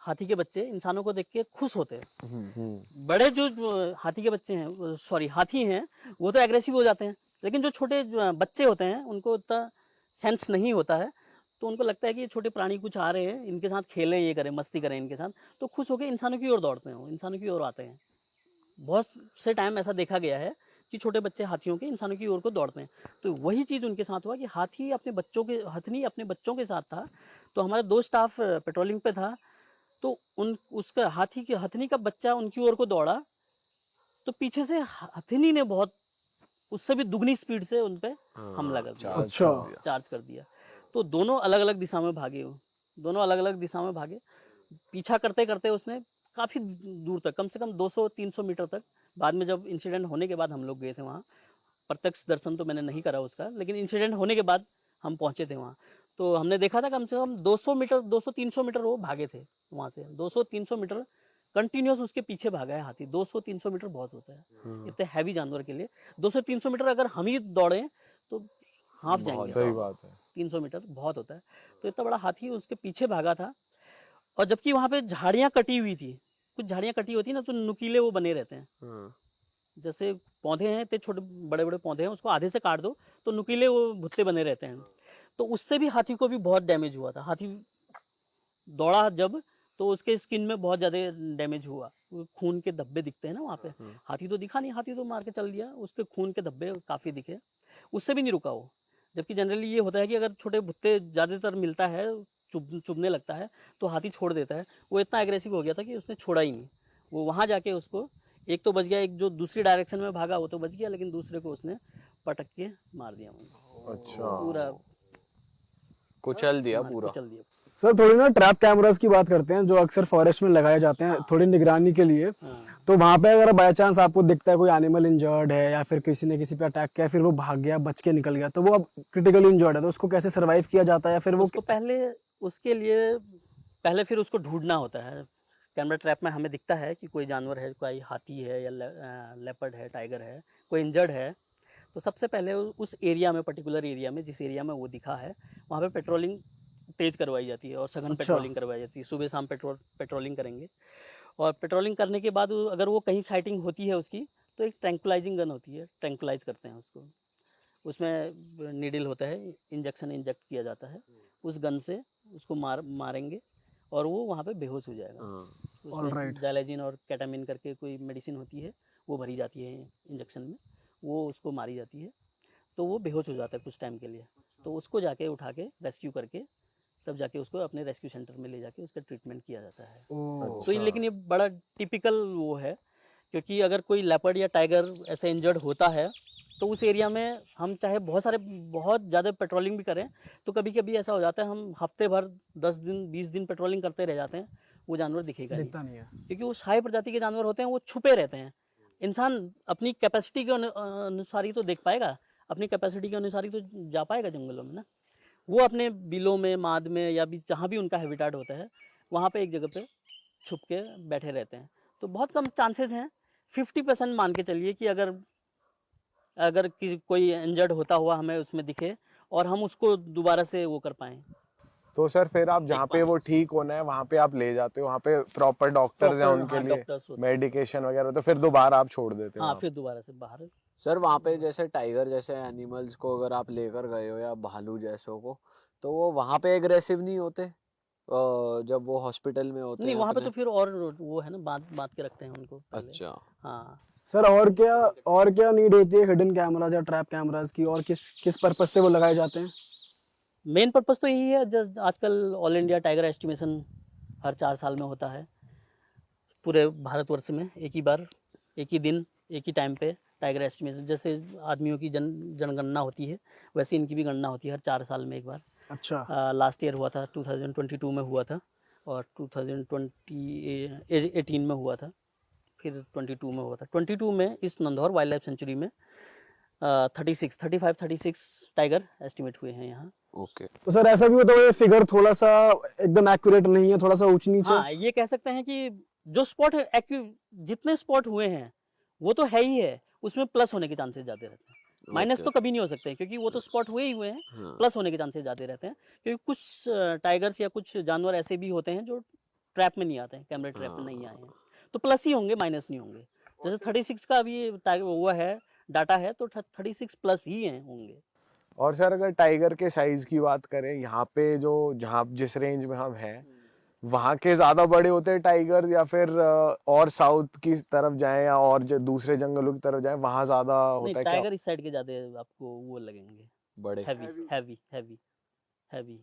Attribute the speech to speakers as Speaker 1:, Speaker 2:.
Speaker 1: हाथी के बच्चे इंसानों को देख के खुश होते हैं। बड़े जो हाथी के बच्चे हैं, सॉरी हाथी हैं, वो तो एग्रेसिव हो जाते हैं, लेकिन जो छोटे बच्चे होते हैं उनको उतना सेंस नहीं होता है, तो उनको लगता है कि ये छोटे प्राणी कुछ आ रहे हैं, इनके साथ खेलें, ये करें, मस्ती करें इनके साथ, तो खुश होकर इंसानों की ओर दौड़ते हैं, वो इंसानों की ओर आते हैं। बहुत से टाइम ऐसा देखा गया है कि छोटे बच्चे हाथियों के इंसानों की ओर को दौड़ते हैं। तो वही चीज़ उनके साथ हुआ कि हथनी अपने बच्चों के साथ था। तो हमारा 2 स्टाफ पेट्रोलिंग पे था, तो उसका हथनी का बच्चा उनकी ओर को दौड़ा, तो पीछे से हथनी ने बहुत उससे भी दुगनी स्पीड से उन पे हमला कर दिया, चार्ज कर दिया। तो दोनों अलग अलग दिशा में भागे, दोनों अलग अलग दिशा में भागे। पीछा करते करते उसने काफ़ी दूर तक, कम से कम 200-300 मीटर तक, बाद में जब इंसिडेंट होने के बाद हम लोग गए थे वहाँ, प्रत्यक्ष दर्शन तो मैंने नहीं करा उसका, लेकिन इंसिडेंट होने के बाद हम पहुँचे थे वहाँ, तो हमने देखा था कम से कम 200-300 मीटर वो भागे थे वहाँ से। 200-300 मीटर कंटिन्यूस उसके पीछे भागा है हाथी। 200-300 मीटर बहुत होता है इतने हैवी जानवर के लिए। 200-300 मीटर अगर हम ही दौड़े तो हाँफ जाएंगे।
Speaker 2: सही बात है,
Speaker 1: 300 मीटर बहुत होता है। तो इतना बड़ा हाथी उसके पीछे भागा था, और जबकि वहाँ पे झाड़ियाँ कटी हुई थी, कुछ झाड़ियाँ कटी होती ना तो नुकीले वो बने रहते हैं, जैसे पौधे हैं इतने छोटे बड़े बड़े पौधे हैं, उसको आधे से काट दो तो नुकीले वो भुत्ते बने रहते हैं। तो उससे भी हाथी को भी बहुत डैमेज हुआ था। हाथी दौड़ा जब, तो उसके स्किन में बहुत ज़्यादा डैमेज हुआ, खून के धब्बे दिखते हैं ना वहाँ पे। हाथी तो दिखा नहीं, हाथी तो मार के चल दिया, उसके खून के धब्बे काफ़ी दिखे, उससे भी नहीं रुका वो। जबकि जनरली ये होता है कि अगर छोटे भुत्ते ज़्यादातर मिलता है, चुभने लगता है, तो हाथी छोड़ देता है। वो इतना एग्रेसिव हो गया था कि उसने छोड़ा ही नहीं। वो वहाँ जाके उसको, एक तो बच गया, एक जो दूसरी डायरेक्शन में भागा वो तो बच गया, लेकिन दूसरे को उसने पटक के मार दिया।
Speaker 2: अच्छा,
Speaker 1: पूरा
Speaker 3: कुचल दिया पूरा।
Speaker 1: कुचल दिया।
Speaker 4: सर थोड़ी ना ट्रैप कैमरास की बात करते हैं जो अक्सर फॉरेस्ट में लगाए जाते हैं थोड़ी निगरानी के लिए। तो वहाँ पे अगर बाय चांस आपको दिखता है कोई एनिमल इंजर्ड है या फिर किसी ने किसी पे अटैक किया, फिर वो भाग गया, बच के निकल गया, तो वो अब क्रिटिकली इंजर्ड है, तो उसको कैसे सर्वाइव किया जाता है? या फिर वो
Speaker 1: उसको उसके लिए पहले फिर उसको ढूंढना होता है। कैमरा ट्रैप में हमें दिखता है कि कोई जानवर है, कोई हाथी है या लेपर्ड है, टाइगर है, कोई इंजर्ड है, तो सबसे पहले उस एरिया में, पर्टिकुलर एरिया में, जिस एरिया में वो दिखा है, वहाँ पे पेट्रोलिंग तेज करवाई जाती है और सघन पेट्रोलिंग करवाई जाती है। सुबह शाम पेट्रोलिंग करेंगे, और पेट्रोलिंग करने के बाद अगर वो कहीं साइटिंग होती है उसकी, तो एक ट्रैंकुलाइजिंग गन होती है, ट्रैंकुलाइज करते हैं उसको। उसमें नीडल होता है, इंजेक्शन इंजेक्ट किया जाता है, उस गन से उसको मारेंगे और वो वहाँ पे बेहोश हो जाएगा। उसमें जाइलेजिन और कैटामिन करके कोई मेडिसिन होती है, वो भरी जाती है इंजेक्शन में, वो उसको मारी जाती है, तो वो बेहोश हो जाता है कुछ टाइम के लिए। तो उसको जाके उठा के रेस्क्यू करके तब जाके उसको अपने रेस्क्यू सेंटर में ले जाके उसका ट्रीटमेंट किया जाता है। तो लेकिन ये बड़ा टिपिकल वो है, क्योंकि अगर कोई लेपर्ड या टाइगर ऐसे इंजर्ड होता है तो उस एरिया में हम चाहे बहुत ज़्यादा पेट्रोलिंग भी करें, तो कभी कभी ऐसा हो जाता है हम हफ्ते भर 10 दिन 20 दिन पेट्रोलिंग करते रह जाते हैं, वो जानवर दिखता नहीं है, क्योंकि वो हाई प्रजाति के जानवर होते हैं, वो छुपे रहते हैं। इंसान अपनी कैपेसिटी के अनुसार ही तो देख पाएगा, अपनी कैपेसिटी के अनुसार ही तो जा पाएगा जंगलों में ना। वो अपने बिलों में, माद में, या भी जहाँ भी उनका हैबिटेट होता है, वहाँ पे एक जगह पे छुप के बैठे रहते हैं। तो बहुत कम चांसेस हैं, 50% मान के चलिए कि अगर कोई इंजर्ड होता हुआ हमें उसमें दिखे और हम उसको दोबारा से वो कर पाएँ।
Speaker 2: तो सर फिर आप जहाँ पे वो ठीक होना है वहाँ पे आप ले जाते हो, वहाँ पे प्रॉपर डॉक्टर्स हैं उनके लिए, मेडिकेशन वगैरह, तो फिर दोबारा आप छोड़ देते हो?
Speaker 1: हाँ, फिर दोबारा से बाहर।
Speaker 3: सर वहाँ पे जैसे टाइगर जैसे एनिमल्स को अगर आप लेकर गए हो या भालू जैसों को, तो वो वहाँ पे एग्रेसिव नहीं होते जब वो हॉस्पिटल में होते हैं?
Speaker 1: नहीं, वहाँ पे तो फिर और वो है ना, बात के रखते हैं उनको पहले।
Speaker 3: अच्छा, हाँ
Speaker 4: सर और क्या नीड होती है हिडन कैमराज या ट्रैप कैमराज की, और किस पर्पस से वो लगाए जाते हैं?
Speaker 1: मेन पर्पस तो यही है, जस्ट आजकल ऑल इंडिया टाइगर एस्टिमेशन हर 4 साल में होता है पूरे भारतवर्ष में। एक ही बार, एक ही दिन, एक ही टाइम पे टाइगर एस्टिमेशन, जैसे आदमियों की जनगणना होती है, वैसे इनकी भी गणना होती है हर 4 साल में एक बार।
Speaker 4: अच्छा।
Speaker 1: लास्ट ईयर हुआ था, 2022 में हुआ था, और 2018 में हुआ था, फिर 22 में हुआ था। 22 में इस नंदौर वाइल्ड लाइफ सेंचुरी में 35-36 टाइगर एस्टिमेट हुए हैं यहाँ।
Speaker 3: ओके।
Speaker 4: तो सर ऐसा भी होता है फिगर थोड़ा सा एकदम एक्यूरेट नहीं है, थोड़ा सा ऊंच नीचे?
Speaker 1: हाँ, ये कह सकते हैं कि जो स्पॉट जितने स्पॉट हुए हैं वो तो है ही है, उसमें प्लस होने के चांसेस ज्यादा रहते हैं। माइनस तो कभी नहीं हो सकते, क्योंकि वो तो स्पॉट हुए ही हुए हैं। प्लस होने के चांसेस ज्यादा रहते हैं, क्योंकि कुछ टाइगर्स या कुछ जानवर ऐसे भी होते हैं जो ट्रैप में नहीं आते हैं, कैमरा ट्रैप में नहीं आए हैं, तो प्लस ही होंगे, माइनस नहीं होंगे। जैसे 36 का अभी टाइगर हुआ है, डाटा है, तो 36 प्लस ही हैं होंगे।
Speaker 2: और सर अगर टाइगर के साइज की बात करें, यहाँ पे जो जहाँ जिस रेंज में हम हैं वहाँ के ज्यादा बड़े होते हैं टाइगर्स, या फिर और साउथ की तरफ जाएं या और जो दूसरे जंगलों की तरफ जाएं वहाँ ज्यादा
Speaker 1: नहीं,
Speaker 2: होता है क्या?
Speaker 1: टाइगर इस साइड के ज्यादा आपको वो लगेंगे,
Speaker 3: बड़े
Speaker 1: हैवी हैवी हैवी हैवी।